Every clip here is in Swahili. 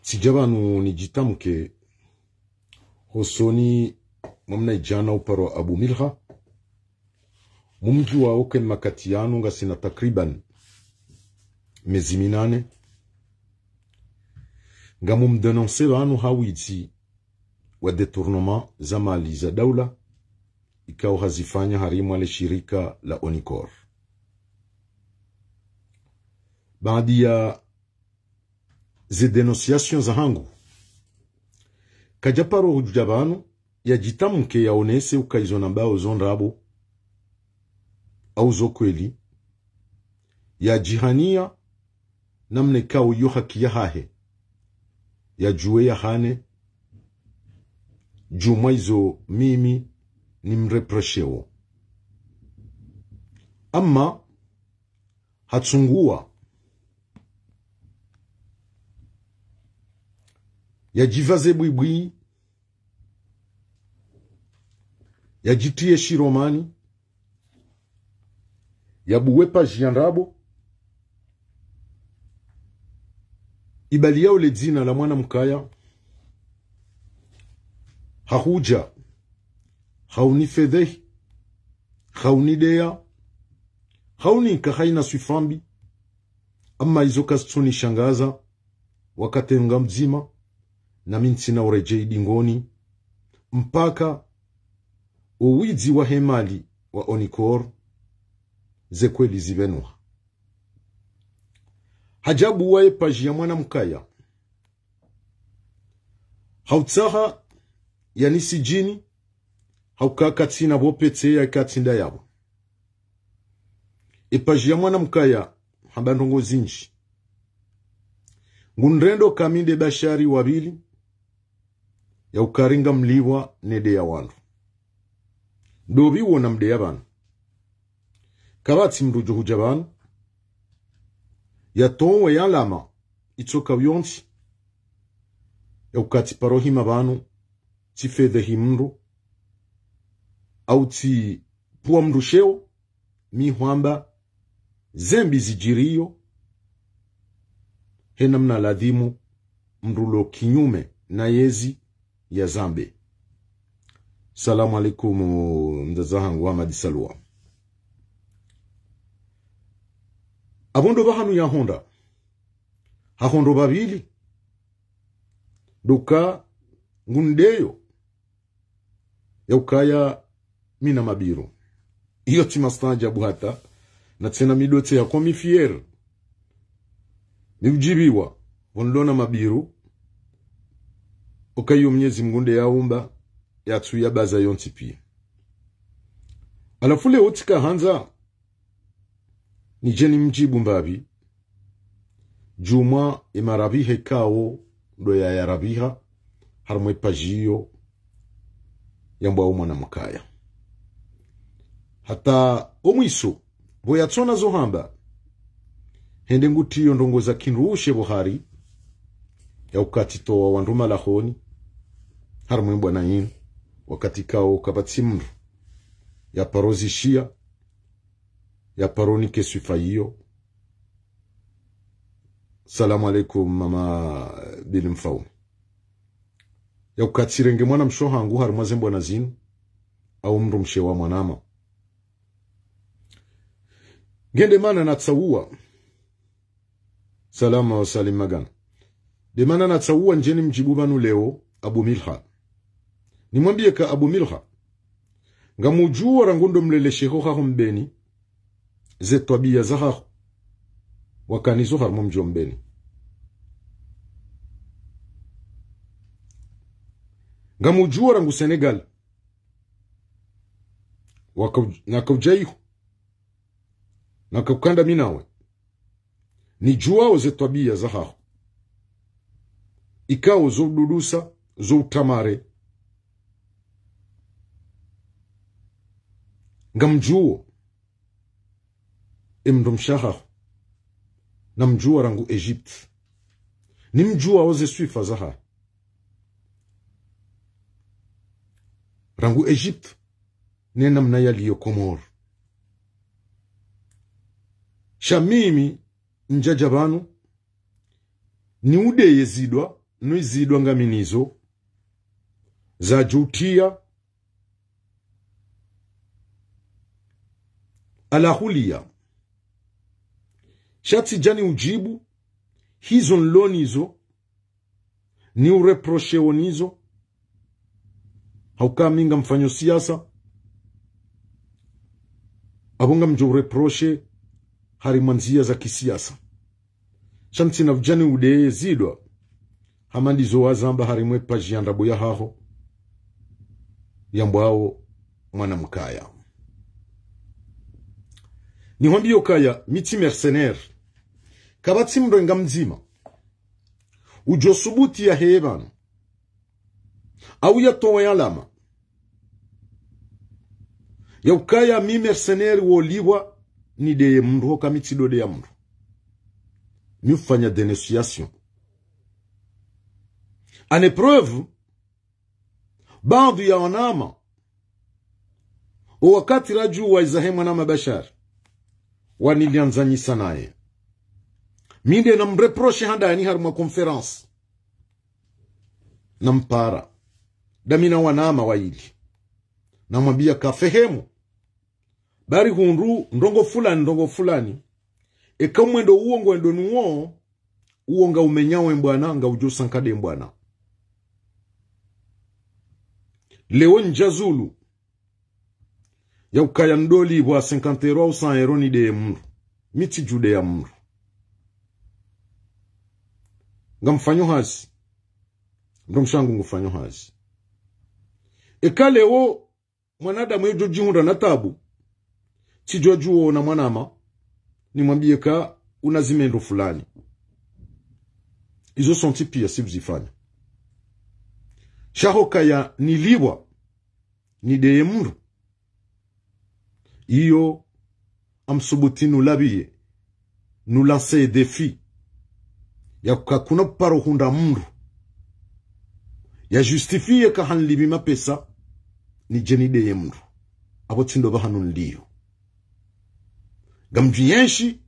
Tijabanu ni jitamke hosoni mumna ijana uparo Abu Milha mumjua oken makatianu nga sina takriban mezi minane nga mumdenonse wanu hawiti wa detournement za mali za daula ikao hazifanya harimu wale shirika la Onicor. Baadi ya ze denunciation za hangu kajaparo hujabanu ya jitamke ya onese ukaizo nambao zonrabo au zo kweli ya jihania namne kao yu haki ya hahe ya juwe ya hane jumaizo mimi ni mrepreshewo ama hatsungua ya jivaze bwibwi ya jitie shiromani ya buwepa jianrabo ibali yao le dzina la mwana mkaya hahuja hauni fedhe hauni dea hauni kahaina swifambi ama izo kastuni shangaza wakatenga mzima na mintina urejei dingoni mpaka uwidzi wa hemali wa Onicor ze kweli zibenwa. Hajabu wae paji ya mwana mkaya hautsaha ya nisi jini haukakatina bopete ya katinda yabo. Paji ya mwana mkaya habandongo zinji ngunrendo kaminde bashari wabili ya ukaringa mliwa nede ya wandu dobi wona mde ya banu kabati mrujo hujabanu ya tonwe ya lama itoka wionti ya ukati parohima banu ti fedhe himru au ti puwa mrusheo mi huamba zembi zijirio hena mna ladhimu mrulo kinyume na yezi ya zambe. Salamu alaikum mzazahangu wa madisalua. Abondo bahanu ya honda. Hahondo babili. Duka ngundeyo. Ya ukaya mina mabiru. Iyo timastanja buhata. Na tena midote ya kwa mifier. Miujibiwa. Wondona mabiru. Okayo mnyezi mgunde ya umba ya tuya baza yonti pia. Alafule utika hanza ni jeni mjibu mbabi juma imarabihe kao do ya yarabiha harmwe pajiyo yambwa umwana mkaya. Hata omwiso boya tsona zohamba hende ngutiyo ndongo za kinruushe buhari ya ukatito wa wanduma lahoni harmwe mbwana yinu wakati kao kabatsimru ya parozi shia ya paroni kesufaiyo. Salamu alaikum mama bilimfau ya ukatirenge mwana mshohangu harumwaze mbwana zinu au mru mshewa mwanama gende mana na tsawua. Salama wa salim magana de mana na tsawua njeni mjibubanu leo Abu Milha. Nimwambie ka Abu Milha nga mujua rangundo mlelesheho haho mbeni ze tabia za haho wakanizo harmo mjo mbeni nga mujua rangu Senegal nakaujayihu nakaukanda minawe ni juao ze tabia za haho ikao zo dudusa zo utamare ngamjuo imdomshaha na mjua rangu Egypt ni mjua oze swifa zaha rangu Egypt nena mnayali yo Komor shamimi njajabanu ni ude yezidwa nuizidwa ngaminizo za jutia alahulia shati jani ujibu hizo nlonizo ni ureproche wonizo hauka minga mfanyo siasa abunga mjo ureproche harimanzia za kisiasa shanti na vjani ude zidwa hamandizo wazamba harimwe pajiandabo ya haho yambwao mwana mkaya ni hombio kaya miti mercenaire kabati mrenga mzima ujo subuti ya heban au ya towa ya lama ya ukaya mi mercenaire woliwa ni deye mndu hoka miti do de ya mndu mi ufanya dénonciation en épreuve baadhi ya wanama wakati raju wa izahema na mabashar wanilianzanyisa naye minde na mreproche handa yani haruma conference na mpara damina wanama waili na mwambia kafehemu bari hundu ndongo fulani ekamwendo uongo endo nuo uonga umenyawe mbwana nga ujo sankade mbwana leo njazulu ya ukaya ndoli wa 50 euro au 100 euro ni de mru miti jude ya mru nga mfanyo hazi ndo mshangu ngufanyo hazi eka leo mwanadamu ejo jihunda na tabu chijojuo na mwanama ni mwambie ka unazimendo fulani izo sonti pia si vzifanya shahoka ya niliwa ni deye mru iyo amsubuti nulabiye nulanse defi ya kukakuna paro hunda mru ya justifie ka hanlibi mapesa ni jeni deye mru abo tindo bahanu ndiyo gamjiyenshi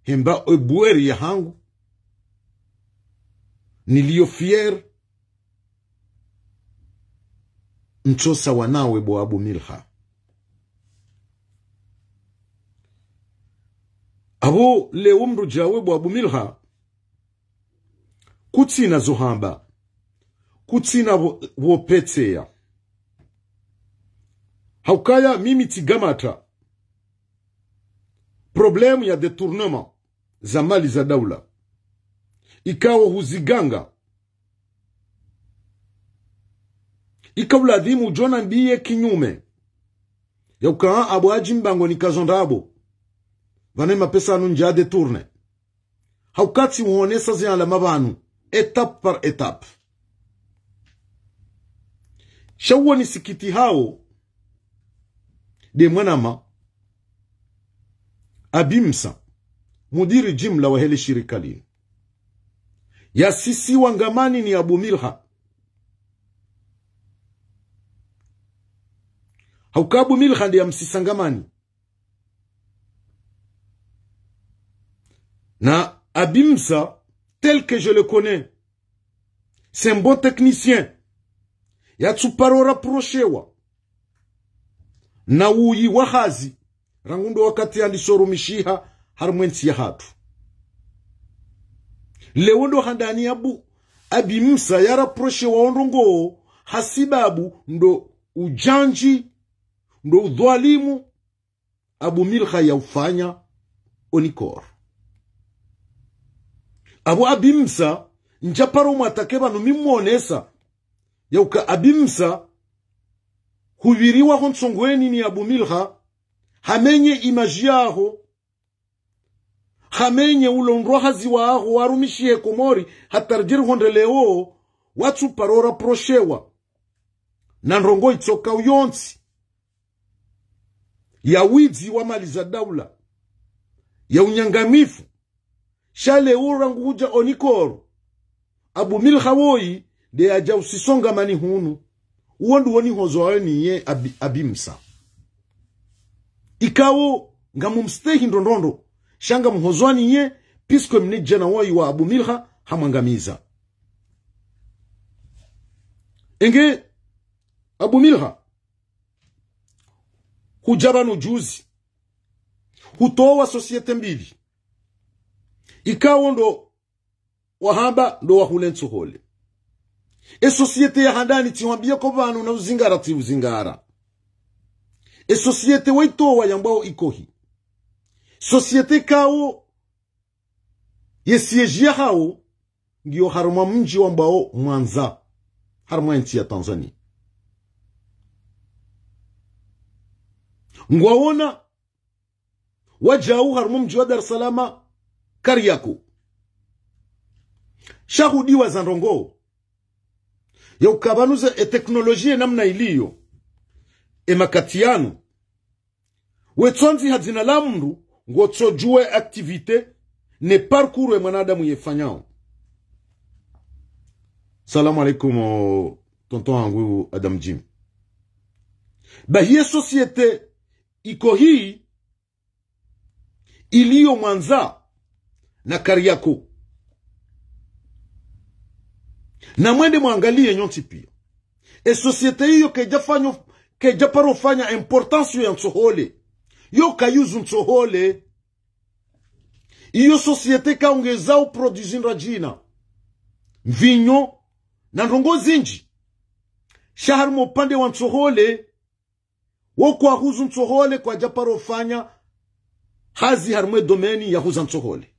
hemba ebueri ya hangu nilio fier mchosa wanawe bo Abu Milha abo leo mru jawe bo Abu Milha kutina zohamba kutina wopetea haukaya mimi tigamata problemu ya detournement za mali za daula ikawa huziganga ikawla dhimu jona mbiye kinyume ya ukaa abu ajimbango ni kazondabo vanema pesa nunja detourne haukati uonesa ziala mabanu etape par etape shawa ni sikiti hao de mwanama Abimsa mudiri jimla wa hele shirikalini ya sisi wangamani ni Abu Milha hauka Abu Milha ndi ya msisangamani na Abimsa tel que je le connais c'est un bon technicien ya tsuparo rapprochewa na uyi wahazi rangundo wakati alishorumishiha harumwensi ya hatu leondo handani Abimsa ya rapproche wa ondongo hasibabu ndo ujanji ndo udhalimu Abu Milha ya ufanya onikor Abu Abimsa njaparo mwatakeba numimuonesa ya uka Abimsa huviriwa honsongweni ni Abu Milha hamenye imaji yaho hamenye ulondro hazi waho warumishie komori hatarjiri honde leo watu parora proshewa na nrongo itsoka uyonsi ya wizi wa mali za daula ya unyangamifu shale uranguja onikoro Abu Milha woi de aja usisonga mani hunu uondu woni hozoawe ni ye Abimsa ikawo ngamumstehi ndondondo shanga mhozwani ye pisko mnejana woi wa Abu Milha hamangamiza Enge Abu Milha hujabanu juzi hutoa societe mbili ikawo ndo wahaba ndo wahulenso hole societe ya handani tiwambia ko banu na uzingara ti uzingara societe waitowa yambao ikohi societe kawo yesiejia hao ngiyo haruma mji wambao Mwanza haruma nchi ya Tanzania ngwaona wajau haruma mji wa Dar es Salaam Kariako shahudi wa Zandongo ya ukabanuza teknolojia namna iliyo makatiano wetonzi hadzina la mndu ngotsojue aktivite ne parcours mwanadamu yefanyao. Salamu alaikum tonton wangu Adam Jim. Bahie societe iko hii iliyo Mwanza na Kariako. Na mwende mwangalie nyonti pia. Societe hiyo keja parofanya importance ya nsohole. Yo kayuzu nsohole. Iyo societe kaongezao produzinra jina. Vinyo na ndongo zinji. Shahar mopande wa nsohole. Woko ahuzu nsohole kwa japarofanya hazi harmwe domeni ya huza nsohole.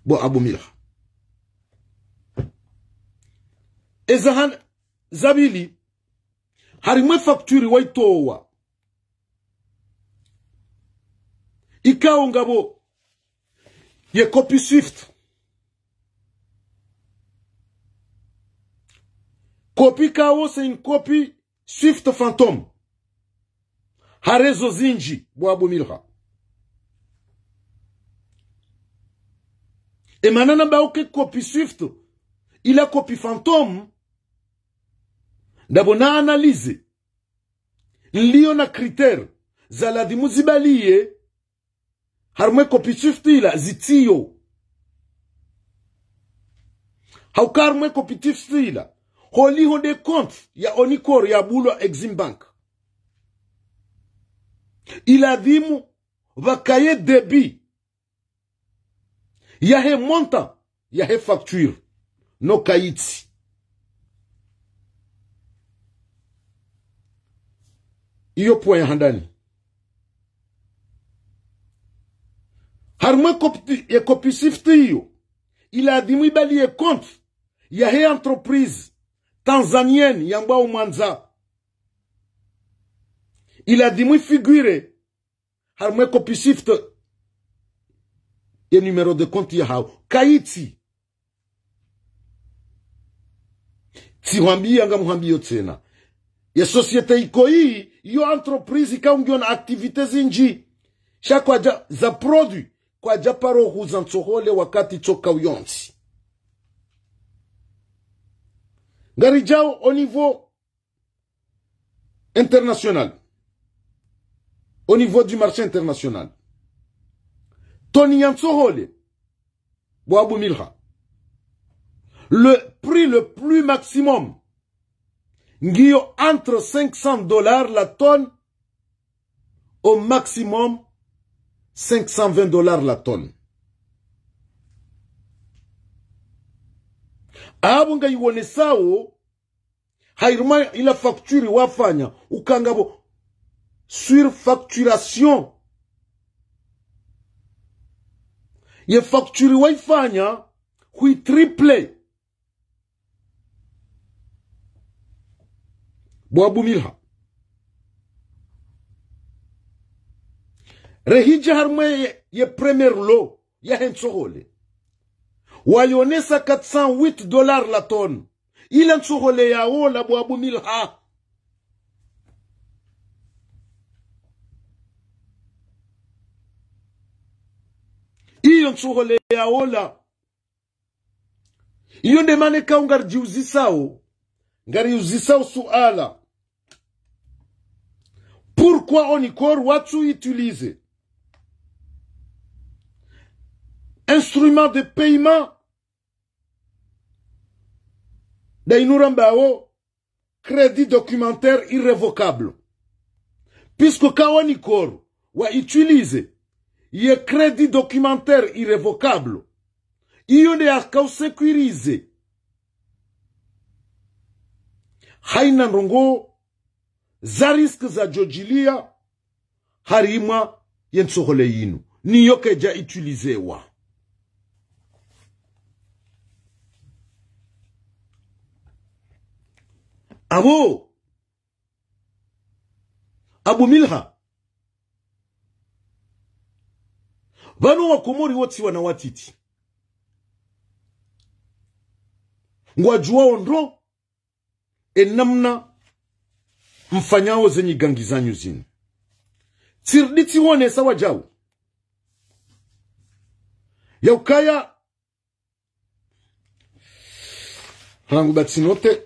Bo Abu Milha. Ezahan zabili harimwe fakturi waitowa ikao ngabo ye copy Swift copy kao c'est une copie Swift Phantom harezo zinji bo Abu Milha manana ba oke copy Swift ila copy Phantom D'abord na analyse liyo na critère za la dimuzibalie harmwe copy Swift ila zitiyo haukarmwe copy Swift ila holi honde compte ya onikor ya bulo Exim Bank ila dimu vakaye debit ya he monta ya he facture no kaiti iyo point handani harmwe copy Swift iyo ila dimu ibali ye compte ya he entreprise tanzanienne yambao Mwanza ila dimu figure harmwe copy Swift ye numero de compte ya hao kaiti tiwambi yanga muhambi yotena ya societe iko hii yo entreprise ikaungio na activite zinji shakwa za produit kwa japaro huzansohole wakati choka uyonsi ngarijao au niveau international au niveau du marché international Tony yansohole bo Abu Milha le prix le plus maximum Ngio entre $500 la tonne au maximum $520 la tonne. Abu nga iwone sao hairuma ila facture wafanya ukangabo surfacturation ye facture waifanya hui triple bo Abu Milha rehija harmwe ye premier lot ya hensohole walionesa $408 la tonne ila nsohole ya ola bo Abu Milha iyo nsohole ya ola iyo ndemane kaungar jiuzisao ngari uzisao suala pourquoi on y watu utilise instrument de paiement Dainurambao, crédit documentaire irrévocable. Puisque kawani kor wa utiliser ye crédit documentaire irrévocable, iyonde akau sécurisé. Haina rongo za risk za jojilia harima yensohole yinu. Ni yoke ja utiliser wa. Abu Milha. Banu wa Komori woti wanawatiti. Ngwajua ondro enamna mfanyao zenye gangizanyu zini. Tirditi wane sawa jau. Yaukaya hangu batsinote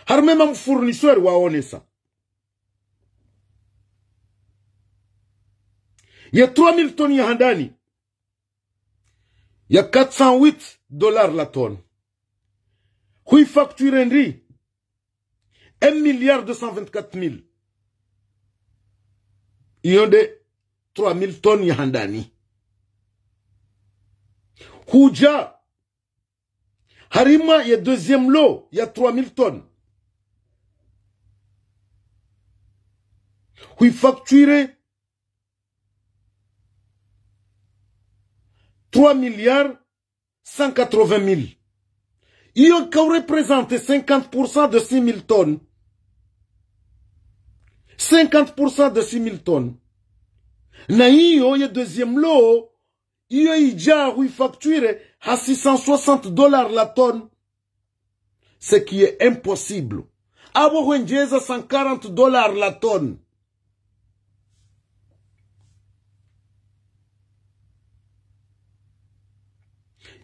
harmema mfournisseur waonesa. Ya 3000 tonnes ya handani. Ya $408 la tonne. Hui facture nri 1,224,000. Iyonde 3000 tonnes ya handani. Huja harima ya deuxième lot ya 3000 tonnes. Hui facture 3,180,000. Il a représenté 50% de 6,000 tonnes. 50% de 6,000 tonnes. Na hiyo ya deuxième lot, hiyo ija hui facture à $660 la tonne. Ce qui est impossible. Abo huenjeza $140 la tonne.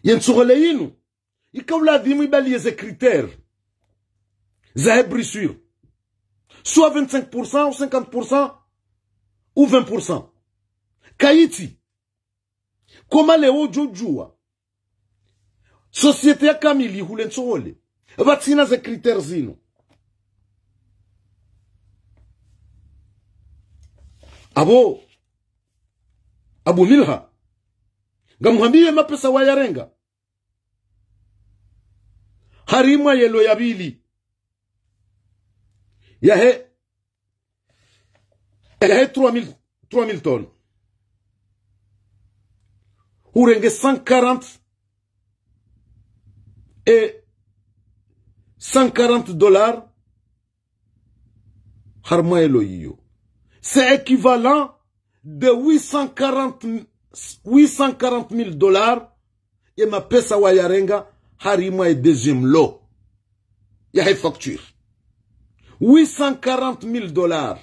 Yensohole yinu. Ikaula dimu ibali yeze critères. Zahe brissure. Soit 25% ou 50% ou 20%. Kaiti. Koma leo jojua. Société ya kamili hule nsohole. Vatsina ze critères zinu. Abu Milha. Gamuhambie mapesa wayarenga. Harima yelo yabili. Yahe 3,000 tonnes. Urenge 140 et $140. Harima yelo yiyo. C'est équivalent de $840,000 et ma pesa wa yarenga harima et deuxième lot. Yahe facture. $840,000.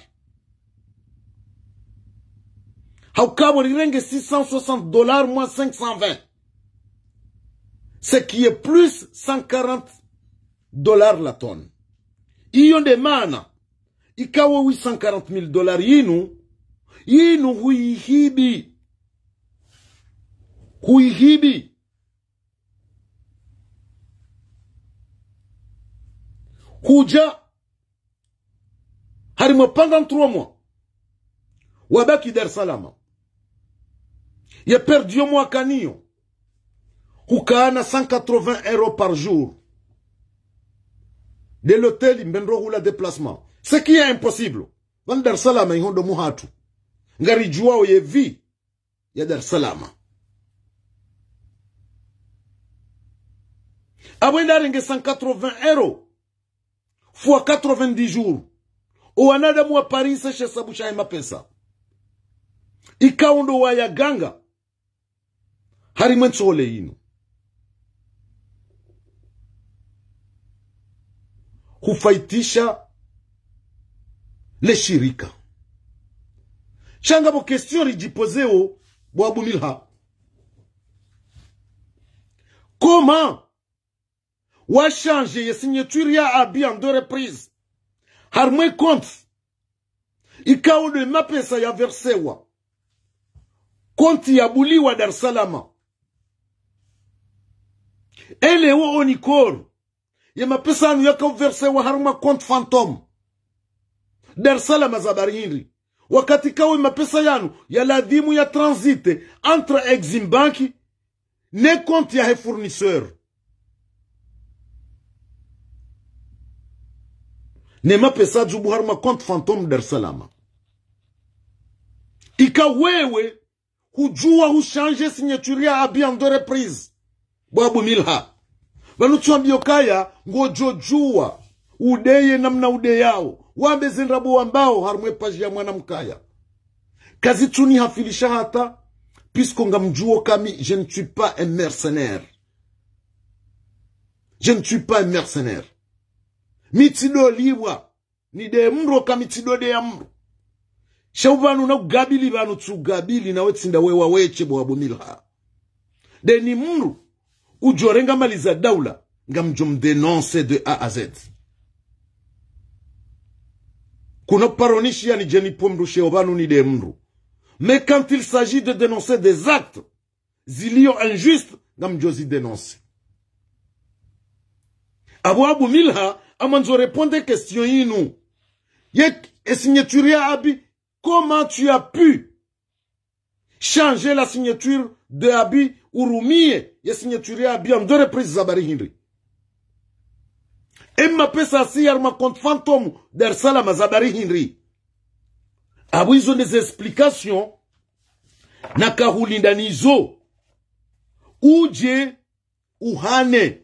Haukabo rirenge $660 moins 520. Ce qui est plus $140 la tonne. Iyonde mana. Ikawa $840,000 yinu huihibi. Huja harimo pendant 3 mois. Wabaki Dar es Salaam. Ya perdu mois kanio. Hukaana 180 € par jour. De l'hôtel Mbendro hula déplacement. Ce qui est impossible. Van Dar es Salaam ihondo muhatu. Ngari juao ye vi ya Dar es Salaam. Abwenda renge 180 € fois 90 jours. Uanada mwa Paris chez sabusha mapesa. Ikaundo wa ya ganga. Harimentsole yinu. Hufaitisha le shirika. Changa bo question rijipozeo bo Abu Milha. Comment wa changer ya signature ya abi en 2 reprises. Harmwe compte. Ikao de mapesa ya versewa. Compte ya buliwa Dar es Salaam. ele wo onikor ya mapesa anu yaka verse wa haruma compte fantôme Dar es Salaam zabarihindri wakati kawe mapesa yanu ya ladhimu ya transite entre Exim Banki ne compte ya he fournisseur ne mapesa jubu haruma compte fantôme Dar es Salaam ika wewe hujua hushanje signature ya abi en 2 reprises Babu Milha vanutuambio kaya ngojojua udeye namna ude yao wambe zinrabu ambao harumwe paji ya mwana mkaya kazi tuni hafilisha hata puisque ngamjuo kami je ne suis pas un mercenaire je ne suis pas un mercenaire mitido liwa ni de mro kami tido de ya mro shaubanu na ugabili banu tugabili na wetsinda wewa weche Babu Milha de ni mro ujorenga maliza daula ngamjom denonce de A à Z kuno paronishi yani jeni pomru sheobanu ni de mru mais quand il s'agit de dénoncer des actes zilio injustes ngamjozi dénonce Babu Milha amanzo répondre question yinu yek e signature abi comment tu as pu changer la signature de abi urumie ya signature ya abi en 2 reprises zabari hindri emma pesa si arma compte fantôme Dar es Salaam zabari hindri abu hizo des explications na kahulindanizo uje uhane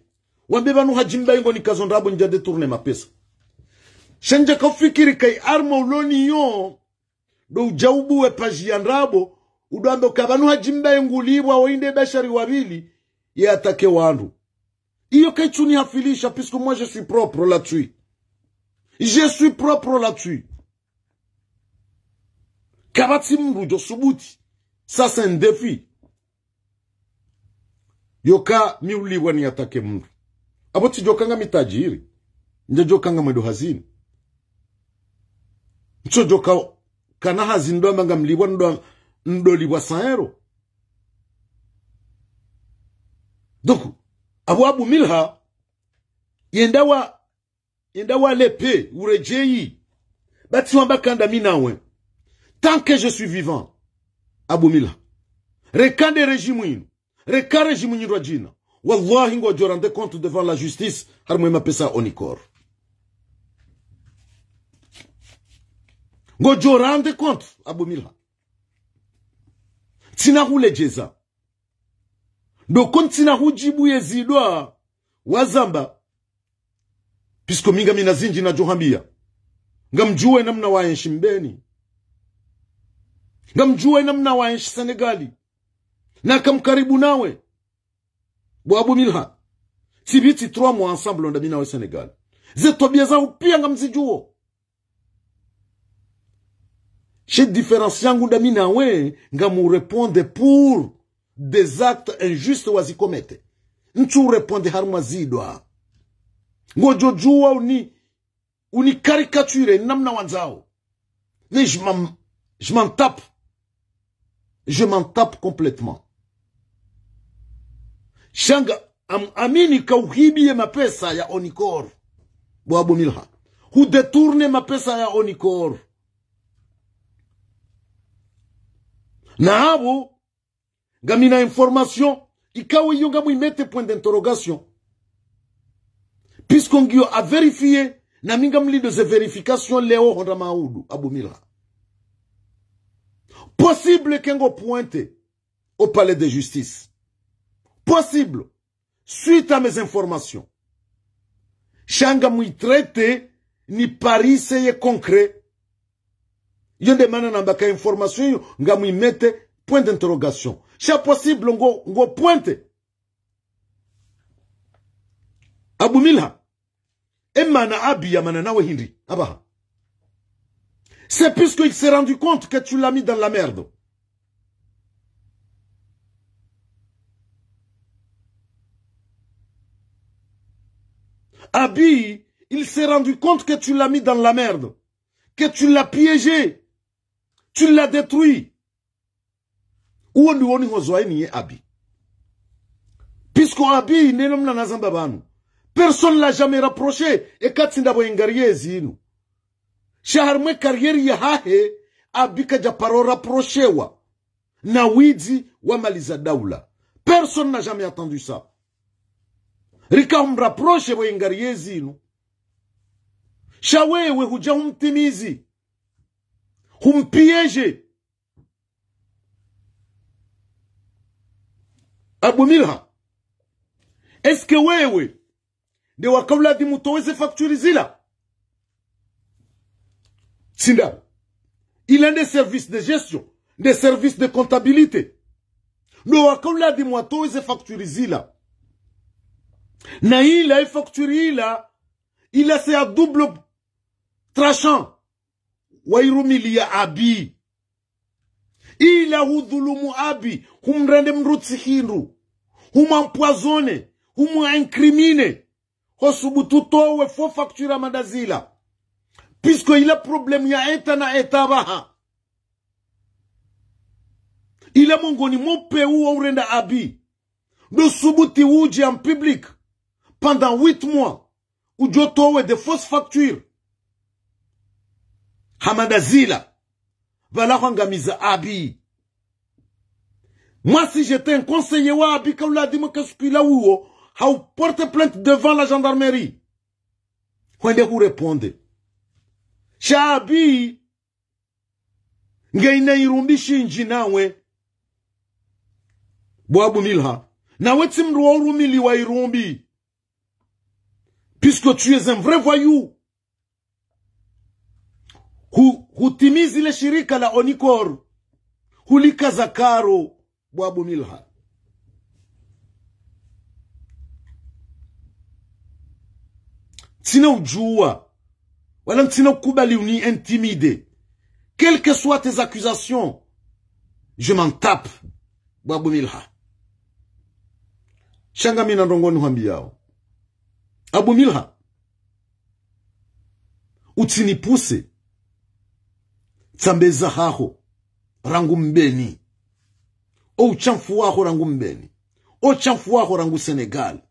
wambeba nu hajimba ingo ni kazondabo njade tourne mapesa shanje kafikiri kai arma uloni yo do ujaubu we pajianrabo udambe kabanu hajimba ingulibwa wainde bashari wabili ye atake wandu iyo kaichuni hafilisha puisque moi je suis propre là-dessus je suis propre là-dessus kabati mrujo subuti ça c'est un défi yoka miulibwa ni atake mru aboti jokanga mitajiri nje jokanga mwedo hazini ncho joka kana hazini ndo mbanga mlibwa ndolibwa 100 euros donc Babu Milha yendawa lepe urejeyi bati wamba kanda minawe tant que je suis vivant Babu Milha rekande régime inu reka régime inu rajina wallahi ngo rende compte devant la justice harmwe mapesa onikor ngo rende compte Babu Milha tina hule jeza do kontina hujibu yezidwa wazamba puisque minga minazinji na johambia ngamjue namna waenshi mbeni ngamjue namna waenshi Senegali na kamkaribu nawe Babu Milha tibiti 3 mois ensemble onda mina wa Senegal zeto bieza upia ngamzijuo chez différence yangu nda mina we ngamu répondre pour des actes injustes wazikomete nchu répondre haruma zidwa ngojojua uni caricature namna wanzao mais je m'en tape complètement shanga amini kauhibie mapesa ya onikor Babu Milha hu détourne mapesa ya onikor na habu gamina information ikawe yonga muimete point d'interrogation puisqu'on a vérifié na minga mli de vérification leo honda maudu Babu Milha possible kengo pointe au palais de justice possible suite à mes informations shanga mui traité ni Paris seye concret yonde mana nambaka information nga mui mette point d'interrogation c'est possible ngo pointe Babu Milha emana abia mana nawe hindi abaha c'est puisqu'il s'est rendu compte que tu l'as mis dans la merde Abi, il s'est rendu compte que tu l'as mis dans la merde, que tu l'as piégé, tu l'as détruit. Ou on ni Abi. Puisque Abi neno mna nazamba banu. Personne l'a jamais rapproché. Et katsinda bo ingariezi inu. Shaharmwe karieri ya hahe. Abi kaja paro rapprochewa. Na wizi wa maliza daula. Personne n'a jamais attendu ça. Rika rapproche bo ingariezi inu. Shawewe huja humtimizi. Humpiege. Abu Milha. Est-ce que wewe de wakauladi mutoweze facturizila? Sinda. Il a des services de gestion, des services de comptabilité. De wakauladi mutoweze facturizila. Na ila facturila, il a c'est à double tranchant. Wairumilia Abi. Ila hudhulumu Abi. Humrende mrutsi hindu. Humampoisonne. Humu-incrimine. Hosubutu towe fo factura madazila. Puisque il a problème ya etana etabaha. Il a mongoni mope ou aurenda Abi. De subuti uji en public. Pendant 8 mois. Ou jotowe de fausses factures. Hamadazila. Vala hangamiza Abi. Moi, si j'étais un conseiller wa Abi, quand l'a dit, moi, qu'est-ce qu'il a ou, how porte plainte devant la gendarmerie. Quand vous répondez. Shabi. Ngaina irumbi shinji nawe. Abu Milha. Nawe timruwa urumili wa irumbi. Puisque tu es un vrai voyou. Hutimizi le shirika la Onikor. Hulika zakaro. Abu Milha. Tina ujua. Wala tina kubali uni intimide. Quelles que soient tes accusations, je m'en tape. Abu Milha. Shangamina ndongoni huambiao. Abu Milha. Utini puse. Tsambeza haho. Rangu mbeni. O chamfu wako rangu mbeni. O chamfu wako rangu Senegal.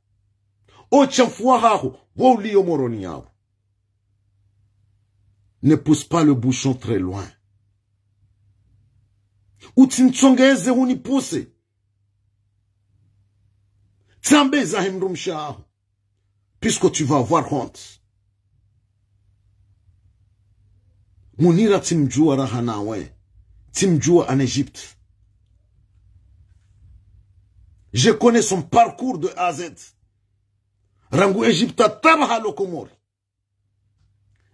O chamfu wako wauliyo moroni yao. Ne pousse pas le bouchon très loin. Utinchongeze unipuse. Tsambeza himrumsha. Puisque tu vas avoir honte. Munira timjua rahanawe. Timjua en Égypte. Je connais son parcours de A à Z. Rangu Égypte a tabaha lokomori.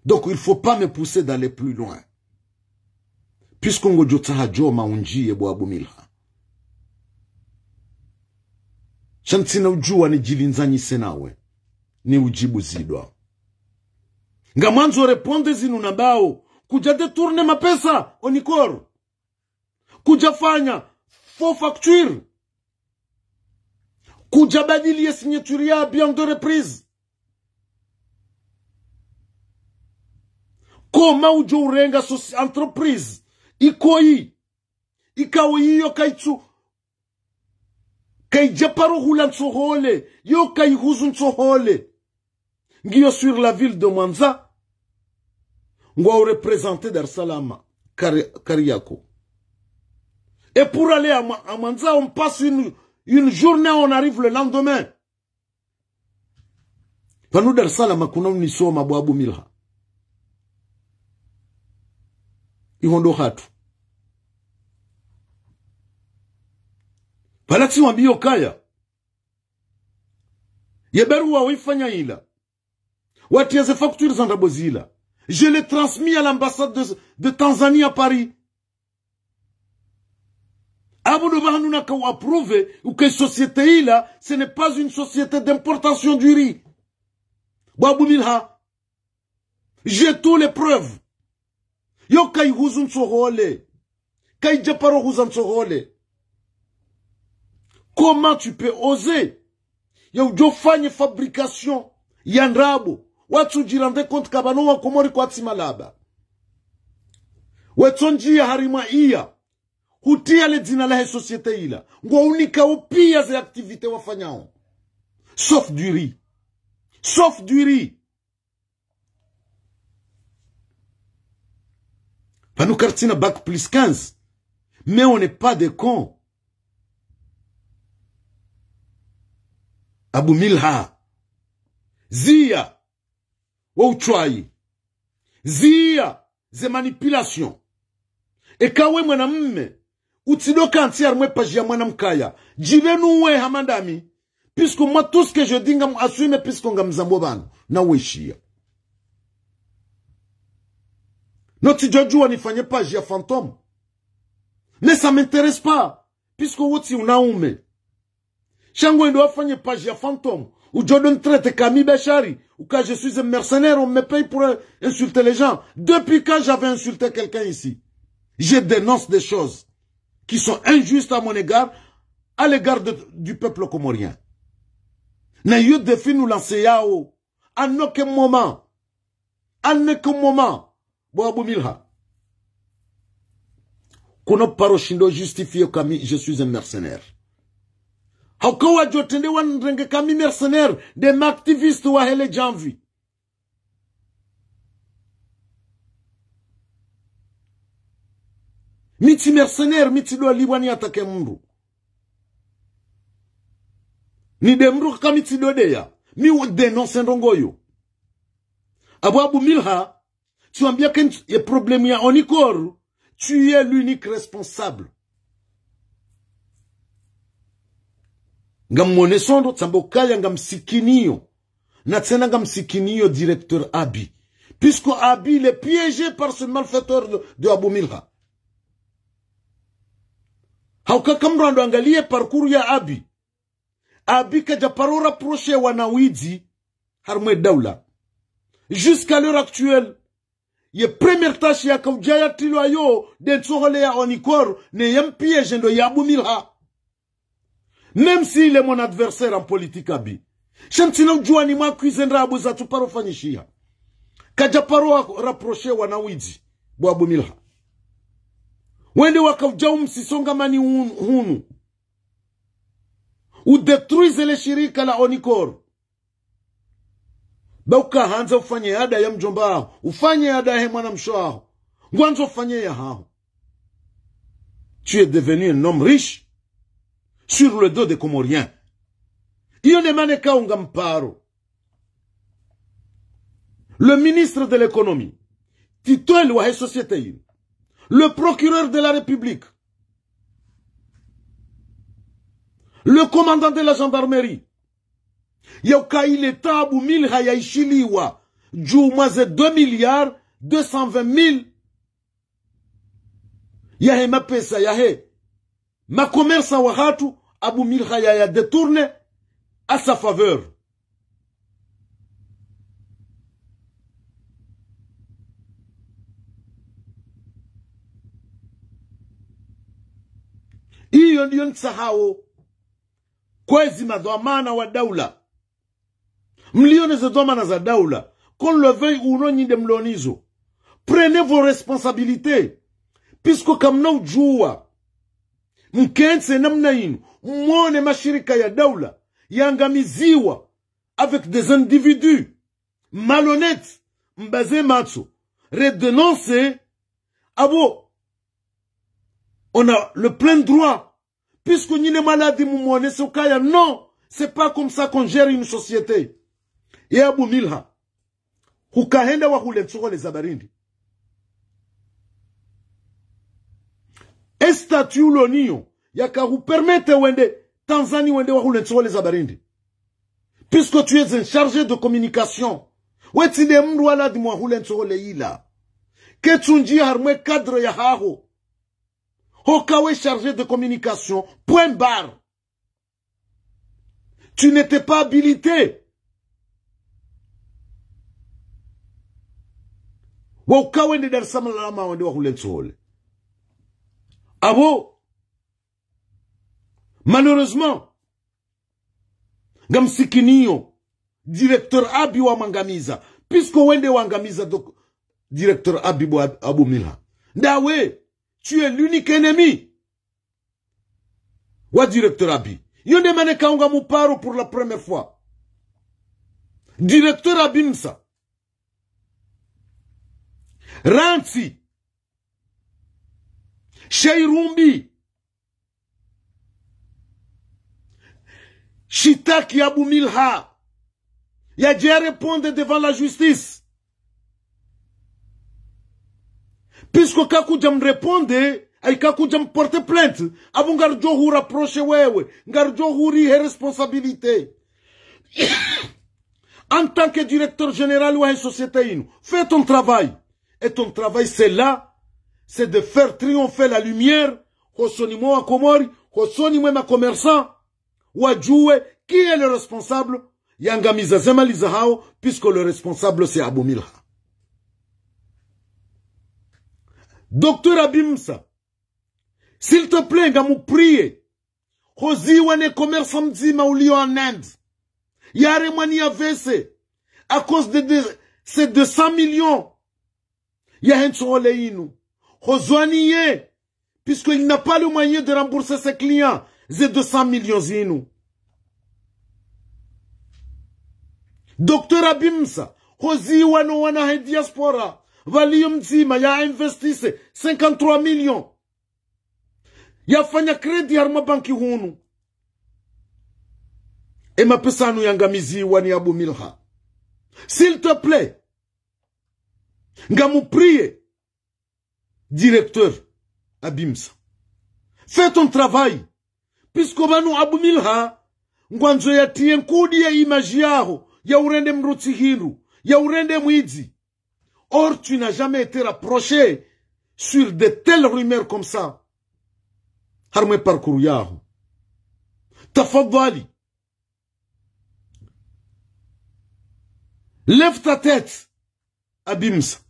Donc il ne faut pas me pousser d'aller plus loin. Puisqu'on jota jo maunji ebo Abu Milha. Shantina ujua ni jilinzanyi senawe. Ni ujibu zidwa. Ngamanzo reponde zinu nabao. Kuja detourne mapesa Onikor. Kuja fanya faux facture. Kuja badilie signature ya bien de reprise. Koma ujo urenga entreprise. Ikoi. Ikawi yo kaitsu. Kai japaro hulan sohole. Yo kai huzun sohole. Ngiyo sur la ville de Mwanza. Ngwa représenter Dar es Salaam. Kariako. Et pour aller à Mwanza, on passe une journée, on arrive le lendemain. Panu Dar es Salaam kuna unisoma Abu Milha. Ihondo hatu. Palati wambio kaya. Yeberu wa wifanya ila. Watiaze factures zandabozila. Je l'ai transmis à l'ambassade de Tanzanie à Paris. Abu Bahanuna ka approuvé ou que société ila, ce n'est pas une société d'importation du riz. Abu Milha. J'ai toutes les preuves. Yo kai huzun sohole. Kai japaro huzun sohole. Comment tu peux oser? Yo jo fanye fabrication. Yandrabo. Watu jirande compte kabano wa komori kwa tsimalaba. Wetonji ya harima iya. Hutia le dina la societe ila. Ngwa unika upia ze aktivite wafanyao. Sauf du riz. Sauf du riz. Nous cartina bac plus 15. Mais on n'est pas des cons. Abu Milha. Zia. Wauchwai. Zia. Ze manipulation. Et kawe mwana mme. Utidoka antiar mwe pajia mwana mkaya. Jivenu we hamandami. Puisque moi tout ce que je dis ngam assume puisque ngam zambobano. Na weshia. Notre Jojo nifanye pajia fantôme. Mais ça m'intéresse pas. Puisque woti unaume. Shango ndo afanye pajia fantôme. Ou Jordan traite Camille Bechari. Ou quand je suis un mercenaire, on me paye pour insulter les gens. Depuis quand j'avais insulté quelqu'un ici? Je dénonce des choses qui sont injustes à mon égard, à l'égard du peuple comorien. Na yo défi nous lancer yao. À aucun moment. À aucun moment. Bo Abu Milha. Kono paroshindo justifie comme je suis un mercenaire. Haukawa jotende wanrenge kami mercenaire des activistes wa hele janvi. Miti mercenaire miti do liwani atake mundu. Ni demru kami ti do deya. Mi ou dénonce ndongoyo. Abu Milha, tu as bien qu'il y a problème ya onikor, tu es l'unique responsable. Ngam monesondo tambokaya ngam sikinio. Na tsena ngam sikinio directeur Abi. Puisque Abi il est piégé par ce malfaiteur de Abu Milha. Hauka kamrando angalie parcours ya Abi. Abi kaja paro rapproché wanawidi harmwe daula. Jusqu'à l'heure actuelle, ye première tâche ya kaujaya tilo ayo de tsohole ya onikor ne yam piège ndo ya Abu Milha. Même s'il est mon adversaire en politique Abi. Chantino juani ma kuizendra Abu Zatu paro fanyishia. Kaja paro rapproché wanawidi bo Abu Milha. Wende wakaujau msisonga mani hunu. Ou détruise les shirika la onikor. Bauka hanza ufanye ada ya mjomba. Ufanye ada ya mwana mshoa. Ngwanzo ufanye ya hao. Tu es devenu un homme riche. Sur le dos des Comoriens. Ione maneka ungamparo. Le ministre de l'économie. Tito Elwahe Société. Le procureur de la République. Le commandant de la gendarmerie. Yauka il est Abu Milha yaishiliwa. Jumaze 2 milliards 220 000. Yahe mapesa yahe. Ma commerce wa hatu Abu Milha ya détourné à sa faveur. Iyon sahao. Kwezi madhamana wa daula. Mlione ze dhamana za daula. Qu'on le veuille ou non nyinde mlonizo. Prenez vos responsabilités. Puisque comme nous jouons. Mkense namna inu. Mwone mashirika ya daula. Yangamiziwa. Avec des individus. Malhonnêtes. Mbaze matso. Redénoncer. Abo. On a le plein droit. Puisque n'y n'est malade mwone sokaya. Non. C'est pas comme ça qu'on gère une société. Et Abu Milha. Hukahenda wa hule tsoko les abarindi. Un statut l'onion. Yaka vous permette wende Tanzanie wende wa hule tsoko les abarindi. Puisque tu es un chargé de communication. Wetinde mndu wala di mwa hule tsoko le ila. Ketunji harmwe cadre ya haho. Hokawe chargé de communication. Point barre. Tu n'étais pas habilité. Waukawe ndi Dar es Salaam wende wa hule tsole. Abo. Malheureusement. Gamsikinio. Directeur Abi wa mangamiza. Puisque wende wangamiza directeur Abi wa Abu Milha. Dawe. Tu es l'unique ennemi. Wa directeur Abi. Yonde mane kaunga muparo pour la première fois. Directeur Abimsa. Ranti. Shairumbi. Shitaki Abu Milha. Il a déjà répondu devant la justice. Puisque kakuja mreponde, ay kakuja porter plainte, abu ngarjo hu rapproche wewe, ngarjo huri he responsabilité. En tant que directeur général ou une société, fais ton travail. Et ton travail, c'est là, c'est de faire triompher la lumière, hosonimo wa komori, hosonimo ma commerçant, wajue, qui est le responsable? Yangamiza zemaliza hao, puisque le responsable c'est Abu Milha. Docteur Abimsa, s'il te plaît, nga mou prier, hozi wane commerçant mzima ulio en Inde, yare mwani avese, à cause de ces 200 millions, ya henso ole inu, hozwani ye, puisqu'il n'a pas le moyen de rembourser ses clients, ces 200 millions inu. Docteur Abimsa, hozi wano wana he diaspora, valio mzima ya investise 53 millions. Ya fanya kredi harma banki hunu. E mapesanu yangamizi wani Abu Milha. S'il te plaît, nga mou prier, directeur Abimsa, fais ton travail, puisque banu Abu Milha, ngwanzo ya tiyenkudi ya imaji yaho, ya urende mruti hiru, ya urende mwidzi. Or, tu n'as jamais été rapproché sur de telles rumeurs comme ça. Harme parcours yaho. Tafadhali. Lève ta tête, Abimsa.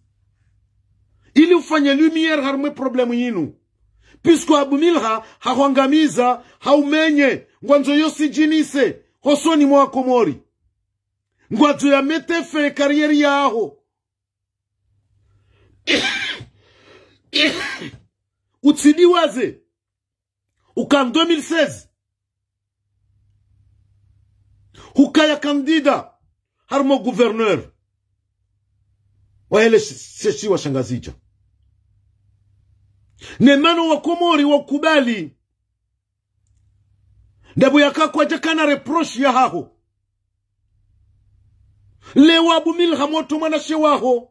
Ili ufanye lumière harme problème yinu. Puisque Abu Milha hawangamiza, haumenye, ngwanzo yosi jinise, hosoni mwa komori. Ngwanzo ya mete fe karieri yaho. Utiliwaze. Uka en 2016. Ukaya kandida. Harmo gouverneur. Waele seshi wa shangazija. Nemano wa komori wa kubali. Ndabu yaka kwa jakana reproche ya haho. Lewa Abu Milha moto manashe waho.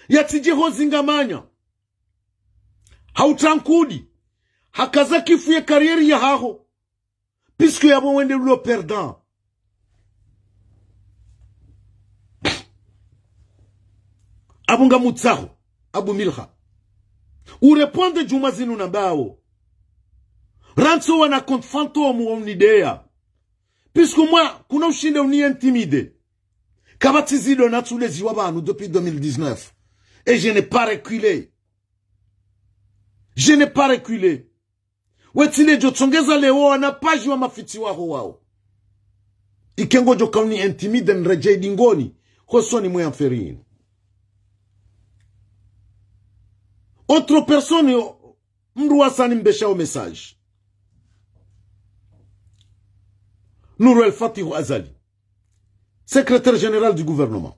Yatiji hozingamanya. Hautankudi. Hakaza kifuye karieri ya haho. Puisque yabo wende lo perdant. Abunga mutsaho. Abu Milha. Ureponde jumazinu nambao. Ranso wana compte fantôme wa unidea. Puisque moi, kuna ushinde uni intimide. Kabatizido natulezi wabanu depuis 2019. Et je n'ai pas reculé. Je n'ai pas reculé. Wetile jotsongeza leo anapaji wa mafiti waho wao. Ikengo jokauni intimide nreje dingoni. Hosoni mwe amferini. Autre personne mruasani mbesha o message. Nourel Fatih Azali, secrétaire général du gouvernement.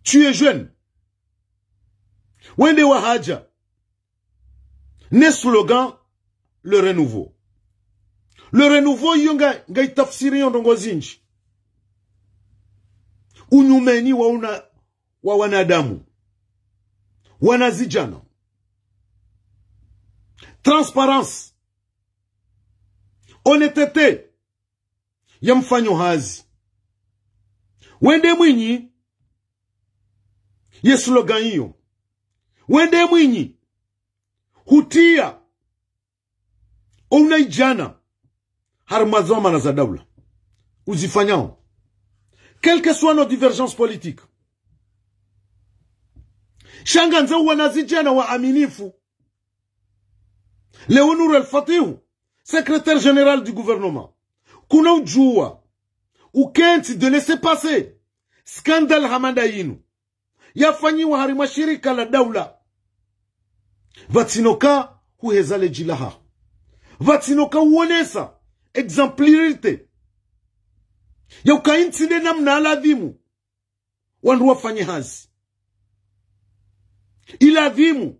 Tu es jeune. Wende Wahaja. Ne slogan, le renouveau. Le renouveau, yonga itafsiri yondongo zinji. Unyumeni wa wanadamu. Wanazijana. Transparence. Honnêteté. Yamfanyo hazi. Wende mwinyi. Ye slogan hiyo. Wende mwinyi. Hutia. Unaijana. Harmazoma na za daula. Uzifanyao. Quelles que soient nos divergences politiques. Shanganza wanazijana wa aminifu. Léonur El-Fatihu, secrétaire général du gouvernement. Kuna ujua. Ukenti de laisser passer. Scandale hamanda yinu. Yafanyiwa harima shirika la daula. Vatinoka huhezale jilaha. Vatinoka uonesa. exemplarity ya ukaintsinde namna aladhimu wandu wafanye hazi. Iladhimu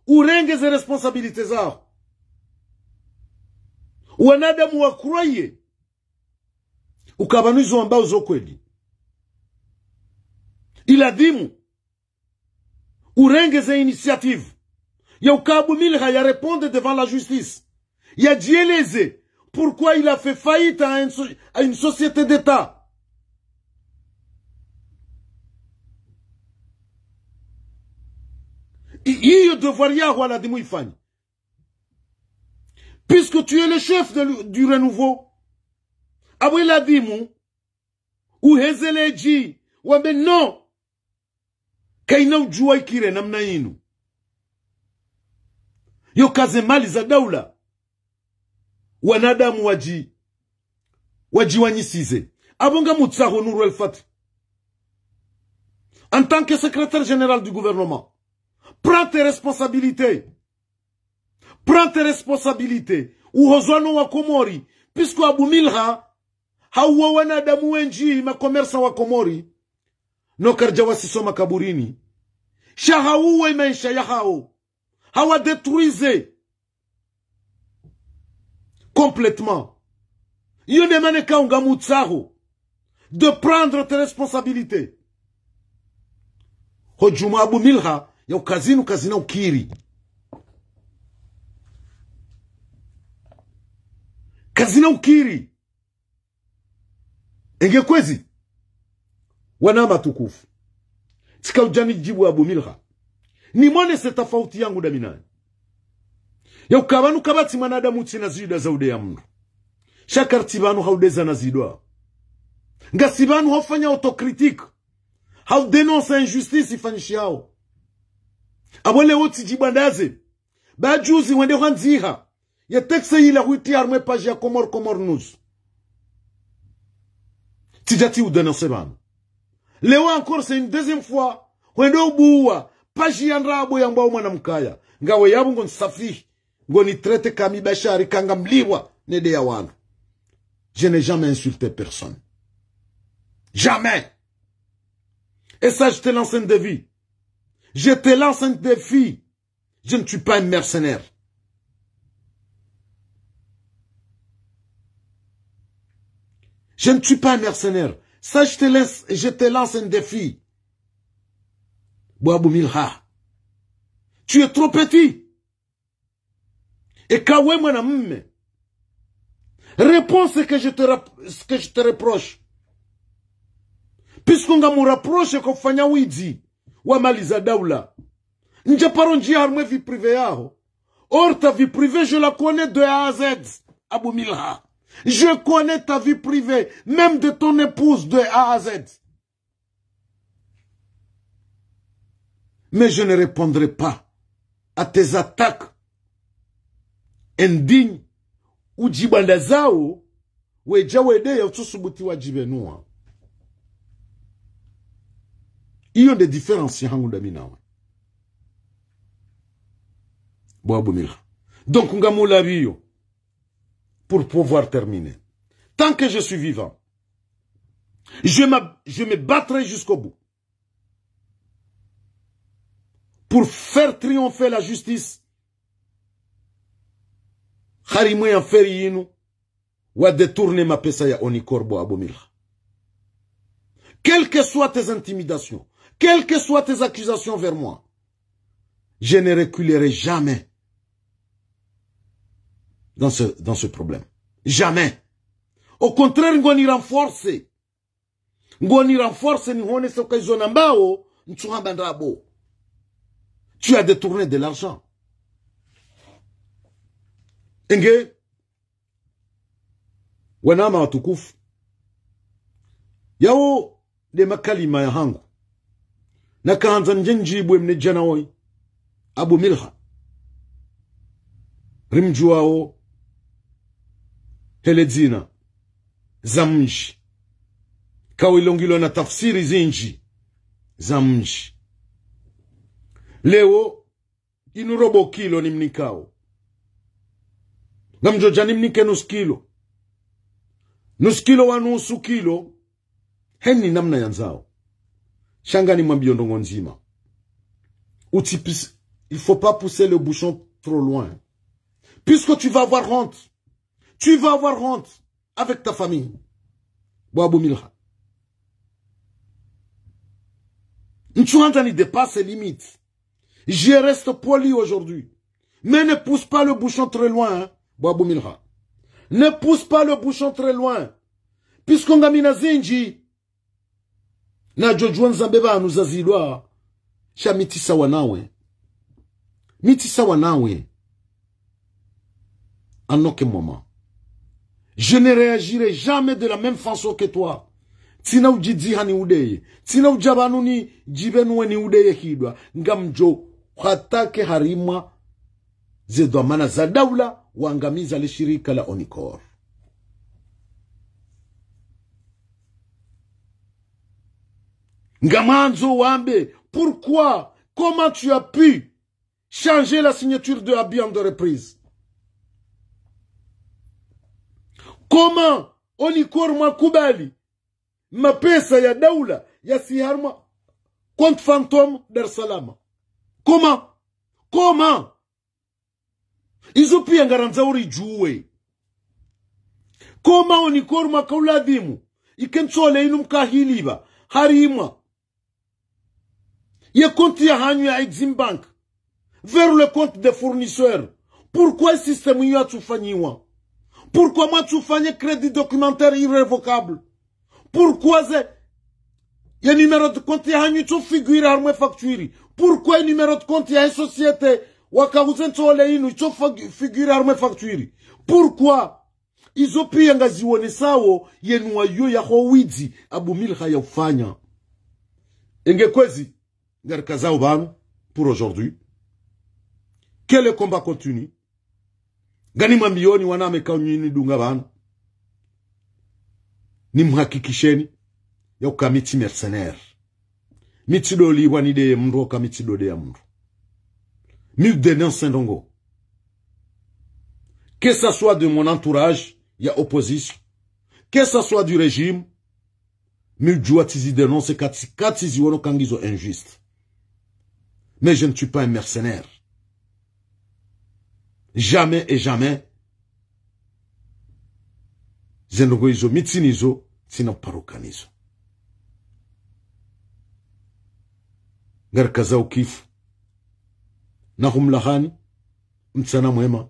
urengeze responsabilite zao, wanadamu wakuraye ukabanuizo ambao zo kweli. Iladhimu urengeze initiative ya ukabu Milha ya répondre devant la justice, ya dieleze pourquoi il a fait faillite à une société d'État. Hiyo devoir yako anadimu ifanye. Puisque tu es le chef du renouveau, abwe ladimu uhezeleji wambe non kaina ujua ikire namna inu yo kaze mali za daula wanadamu wanyisize. Abonga mutsaho Nuru El Fati, en tant que secrétaire général du gouvernement, prends tes responsabilités. Prends tes responsabilités. Uhozwano wa Komori. Puisque Abu Milha, hawa wanadamu wenji makomersa wa Komori, no karjawa sisoma kaburini. Shahauwe maisha ya hao. Hawa détruise complètement. Yone maneka unga mutsaho de prendre tes responsabilités. Hojuma Abu Milha, ya kazina ukiri. Kazina ukiri. Enge kwezi wanama tukufu tika ujani jibu Abu Milha ni mwone se tafauti yangu daminani ya ukabanu kabati manadamu tina zida zaude ya mnu shakar tibanu haudeza na zidwa nga sibanu hafanya autocritique hau denonce injustice ifanyishi hao abole woti jibandaze ba juzi wende wanziha ya tekse hila huiti arme page ya Komor News tijati ou denonce banu. Leo encore c'est une deuxième fois wende ubuwa page ya nrabo ya mbao mwana mkaya ngawe yabu ngon safi ngoni traite kami bashari kanga mliwa nede ya wanu. Je n'ai jamais insulté personne. Jamais. Et ça, je te lance un défi. Je te lance un défi. Je ne suis pas un mercenaire. Je ne suis pas un mercenaire. Ça, je te lance un défi. Bouabou Milha. Tu es trop petit. Et kawe mwana mme. Réponds ce que je te reproche. Puisqu'on ga mu rapproche kufanya wizi wa mali za daula. Nje paro njia harmwe vie privée yao. Or ta vie privée je la connais de A à Z. Abu Milha. Je connais ta vie privée, même de ton épouse de A à Z. Mais je ne répondrai pas à tes attaques indignes ou jibanda zao weja wede ya utusubuti wa jibenua. Iyo de différences hangu daminawa. Bouabou Milha. Donc ngamula biyo. Pour pouvoir terminer. Tant que je suis vivant, je me battrai jusqu'au bout. Pour faire triompher la justice. Harimwe en feriyinu. Wa détourner ma pesa ya onikorbo Abu Milha. Quelles que soient tes intimidations, quelles que soient tes accusations vers moi, je ne reculerai jamais dans ce problème. Jamais. Au contraire, ngoni renforcer. Ngoni renforcer ni hone soka izona mbao, nchuhamba ndabo. Tu as détourné de l'argent. Enge, wanama watukufu. Yao de makalima ya hangu. Nakaanza njenjibwe mnejanawoi. Abu Milha. Rimjuao. Heledzina. Zamji. Kawilongilo na tafsiri zinji. Zamji. Leo. Inurobo kilo ni mnikao. Gamjoja ni mnike nus kilo. nusu kilo wa nusu kilo, heni namna yanzao. Shangani mwambio ndongo nzima. Il faut pas pousser le bouchon trop loin. Puisque tu vas avoir honte. Tu vas avoir honte avec ta famille. Boabou Milha. Nchouantani dépasse ses limites. Je reste poli aujourd'hui. Mais ne pousse pas le bouchon très loin, hein, Boabou Milha. Ne pousse pas le bouchon très loin. Puisqu'on a mis na zinji. Na jojuan zambeba nous azilwa. Cha mitisa wanawe. Mitisa wanawe. En aucun moment. Je ne réagirai jamais de la même façon que toi. Tina ujidzi hani udeye. Tina ujabanu ni jibenwe ni udeye hidwa. Ngamjo hatake harima zedwamana za daula wangamiza le shirika la Onikor. Ngamanzo wambe, pourquoi? Comment tu as pu changer la signature de Abian de reprise? Comment Onikor makubali mapesa ya daula ya siharma compte fantôme Dar Salama? Comment? Izo pia ngaranzauri juwe. Comment Onikor makauladimu ikensole inu mkahiliba harima ye compte ya hanyu ya Exim Bank vers le compte des fournisseurs? Pourquoi ce système y a tout fanyiwa? Pourquoi moi tu fais un crédit documentaire irrévocable? Pourquoi il y a un numéro de compte qui a figuré à facture? Pourquoi un numéro de compte il y a une société qui figuré à facture? Pourquoi ils ont pris un gazione sao yenuayo ya Howidzi Abu Milha ya ufanya? Engekwezi ngarkazao banu pour aujourd'hui. Quel est le combat continu? Gani mambioni waname kaunini dunga banu. Ni mhakikisheni ya ukamiti mercenaire. Mitido li wanide ya mndo kamitido de ya mndo. Mil dénonce ndongo. Que ça soit de mon entourage, il y a opposition. Que ça soit du régime, mil joua tizi dénonce katizi wono kangizo injuste. Mais je ne suis pas un mercenaire. Jamais et jamais. Zendogo izo mitinizo sina parukanizo. Garkaza ukifu. Na humlahani. Mtsana mwema.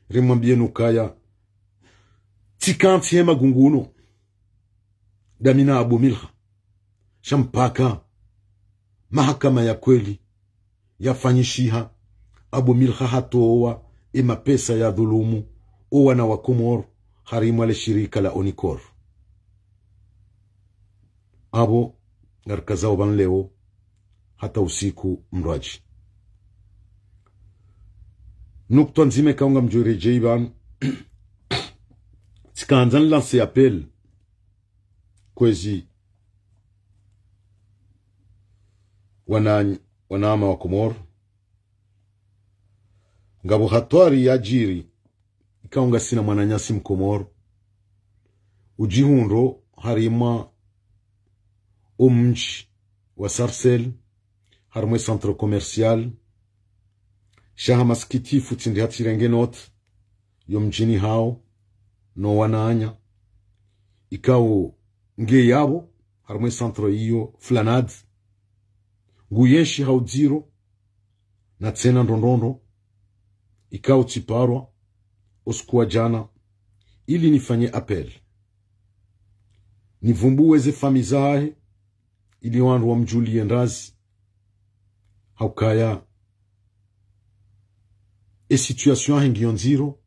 Rimwambie nukaya. Tikanti hema gunguno. Damina Abu Milha. Shampaka. Mahakama ya kweli. Yafanyishiha. Abu Milha hatoa. Ima pesa ya dhulumu. Owa na wakomoro. Harimu ale shirika la Onikor. Abo ngarkazao ban leo hata usiku mraji. Nukto nzime kaunga mjure jeiban. Tikaanzan lance appel kwezi wanama wa Komoro. Ngabo hatwari ya jiri ikaunga sina mwananyasi mkomoro. Ujihundo harima umji wa Sarcelles harmwe centre commercial shaha maskiti futindi hatirenge not yo mjini hao no wananya ikao nge yabo harmwe centre iyo flanad nguyeshi haudziro na tsena ndondondo ikao tiparwa oskuwa jana ili nifanye appel nivumbuwe ze famizahe ili wandu wa mjulie ndazi haukaya situation hengiyo nziro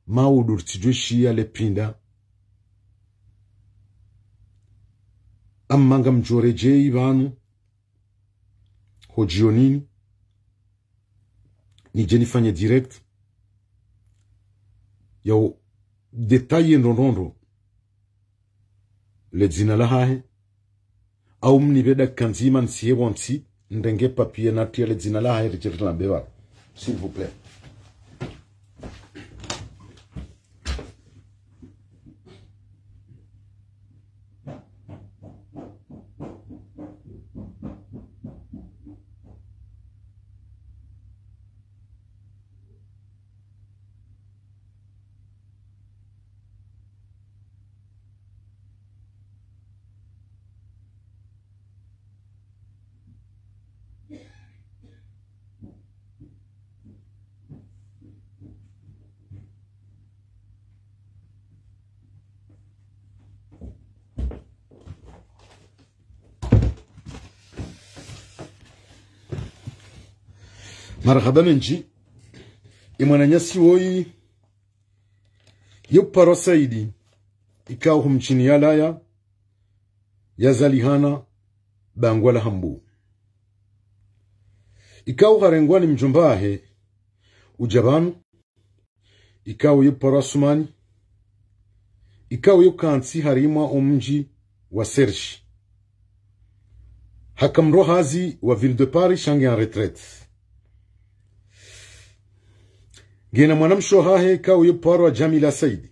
maudur tijweshia lepinda amanga mjorejei vanu hojionini nije nifanye direct yao detaye ndondondo le dzina la hahe au mnibeda kanzima nsiye wansi ndenge papier na tia le dzina la hahe richard lambewa s'il vous plaît. marhaba menji imwananyasi woi yuparo saidi ikao humchini yalaya yazalihana bangwala hambu ikao harengwani mjombahe ujabanu ikao yuparo asumani ikao yukansi harima omji wa Serge hakamro hazi wa ville de Paris shangi en retraite gena mwanamsho hahe ikao yuparo wa Jamila Saidi.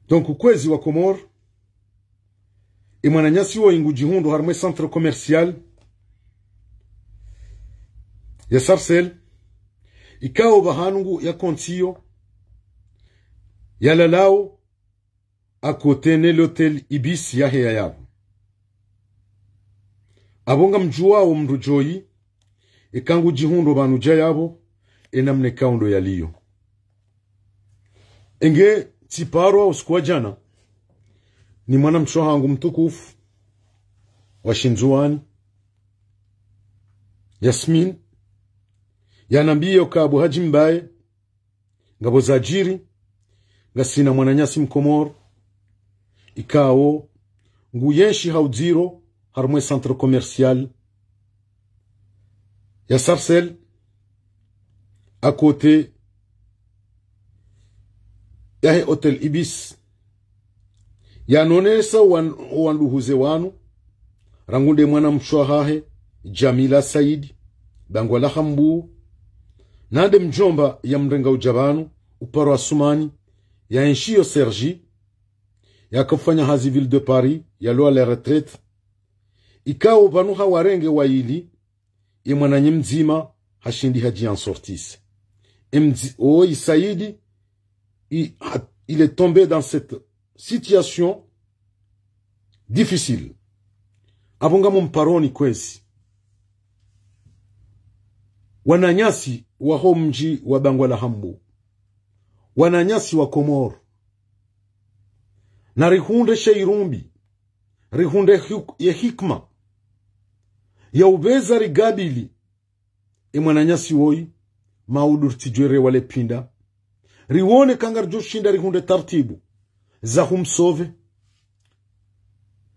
Donc ukwezi wa Komor imwananyasi wo ingujihundu harmwe centre commercial ya Sarcelles ikao bahanungu ya kontiyo ya lalao à côté ne l'hôtel Ibis ya heya yabo abonga mjua wa mrujoyi ikangu jihundo banuja yabo enamne kaundo ya liyo enge tiparo usikuwa jana ni mwana mshohangu mtukufu wa Shinzuani Yasmin yanambiyo kabu haji mbaye ngabo zajiri ngasina mwananyasi mkomoro ikao nguyenshi haudziro harmwe centre commercial ya Sarcelles à côté yahe hotel Ibis ya nonesa wanduhuze wanu rangunde mwana mshwahahe Jamila Saidi bangwala hambu nande mjomba ya mrenga ujabanu uparo asumani ya enshio Sergi ya kufanya hazi ville de Paris ya loa la retraite ikao banuha warenge wa ili imwananye mzima hashindi haji en sortisse Oi Saidi il est tombé dans cette situation difficile abonga mumparoni kwezi wananyasi wa homji wa bangwala hambu wananyasi wa Komoro na rihunde sheirumbi rihunde ya hikma ya ubeza rigabili imwananyasi woi maudur tijwere wale pinda riwone kangarjo shinda rihunde tartibu za humsove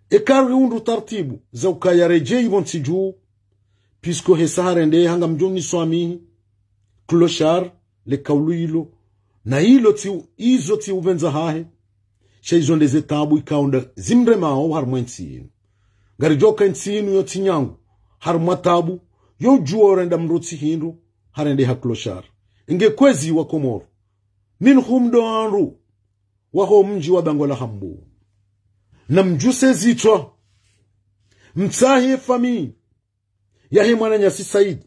ekar rihundu tartibu za ukayareje ibon tijuu pisko hesarende hanga mjoni swami kloshar le kauluilo na hilo izo ti uvenza hahe sheizonde zetabu ikaunda zimre mao harmwensi garijoka nsinu yo tinyangu harmatabu yo juorenda mrutsi hindu harende hakloshar inge kwezi wa Komoro min humdo anru waho mji wa bangwala hambu na mjuse zitwa mtsahi fami yahe mwananyasi Saidi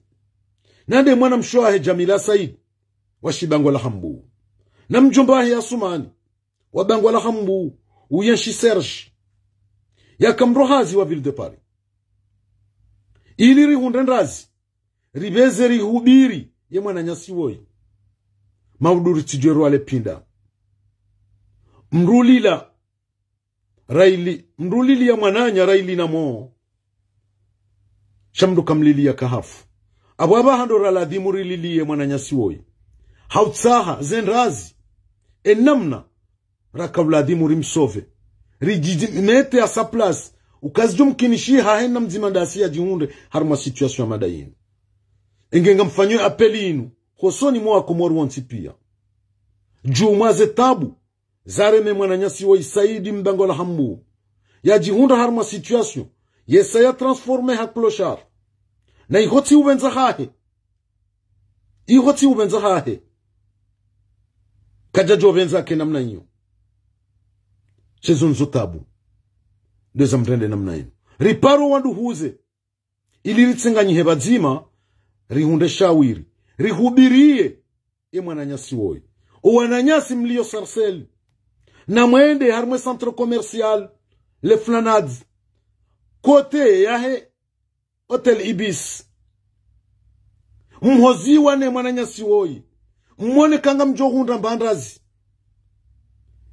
nande mwana mshoahe Jamila Saidi washibangwala hambu na mjombahe Asumani wa bangwala hambu uyenshi Serge yakamrohazi wa ville de Paris ili rihundendazi ribeze rihubiri ye mwananyasi woi mauduri tijero wale pinda mrulila mrulili ya mwananya raili na mo shamdu kamlili ya kahafu abwaba handora ladhimu rilili ye mwananyasi woi hautsaha zenrazi enamna rakavladhimu rimsove rijimete ya sa place ukazijum mkinishi hahena mzimandasi ya jihunde harma situation ya madayini ingenga mfanyo apeli inu hosoni mwa Komoro wansi pia jumaze tabu zareme mwananyasi woi Saidi mbangola hambu ya jihunda harma situation yesa ya transforme hakloshar na ihoti ubenza hahe kajajo benza ke namna hiyo chezonzo tabu ndeza mrende namna hiyo riparo wandu huze ili ritsenganyi hebazima rihunde shawiri rihubirie ye mwananyasi woi uwananyasi mlio Sarcelles na mwende harmwe centre commercial le Flanades kote yahe hotel Ibis mhozi wane mwananyasi woi mwone kanga mjohunda mbandazi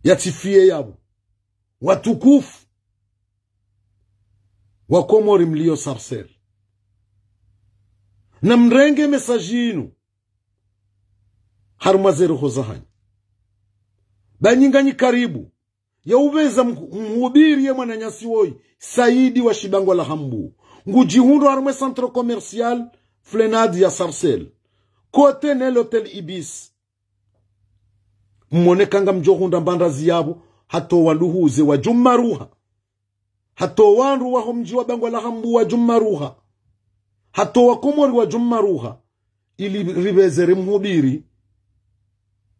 yatifie yabo watukufu wa Komori mlio Sarcelles na mrenge mesajinu harumazero hozahani banyinganyi karibu ya ubeza mhubiri ya mwananyasi woi Saidi wa Shibangwa la Hambu ngujihundo harume centre commercial Flenade ya Sarcelles kote ne l'hotel Ibis mmonekanga mjohunda mbandazi yabo hato wanduhuze wa Jummaruha hato wandu wa mji wa Bangwa la Hambu wa Jummaruha hato wa Komori wa Jummaruha ili ribeze rimhubiri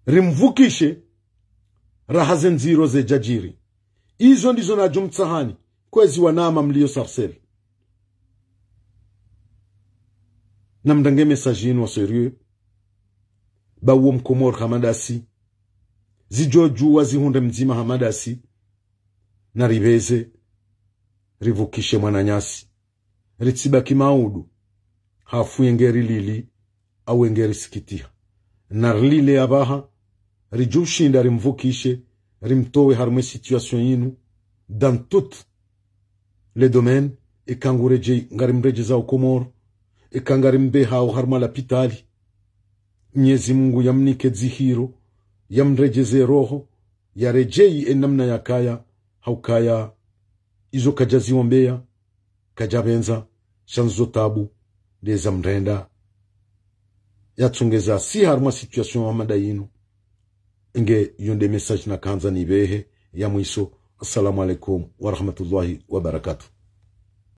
rimvukishe rahazen ziro ze jajiri izo ndizo na jumtsahani kwezi wanama mlio Sarcelles na mdange mesajini wa serieux bawo mkomor hamadasi zijoju wazihunde mzima hamadasi na ribeze rivukishe mwananyasi ritsibaki maudu hafu yengeri lili au yengeri sikitia na lile abaha rijushinda rimvukishe rimtowe harme situation yinu dans toutes les domaines ikangureje ngarimreje za Komor ikangarimbe hao harma la pitali Mwenyezi Mungu yamnike zihiro yamrejeze roho yarejei enamna yakaya haukaya izo kajazi wombea kajabenza shanzo tabu leza mrenda yatsungeza si harma situation wa madayinu inge yonde message na kanza nibehe ya mwiso. Assalamu alaikum wa rahmatullahi wa barakatuh.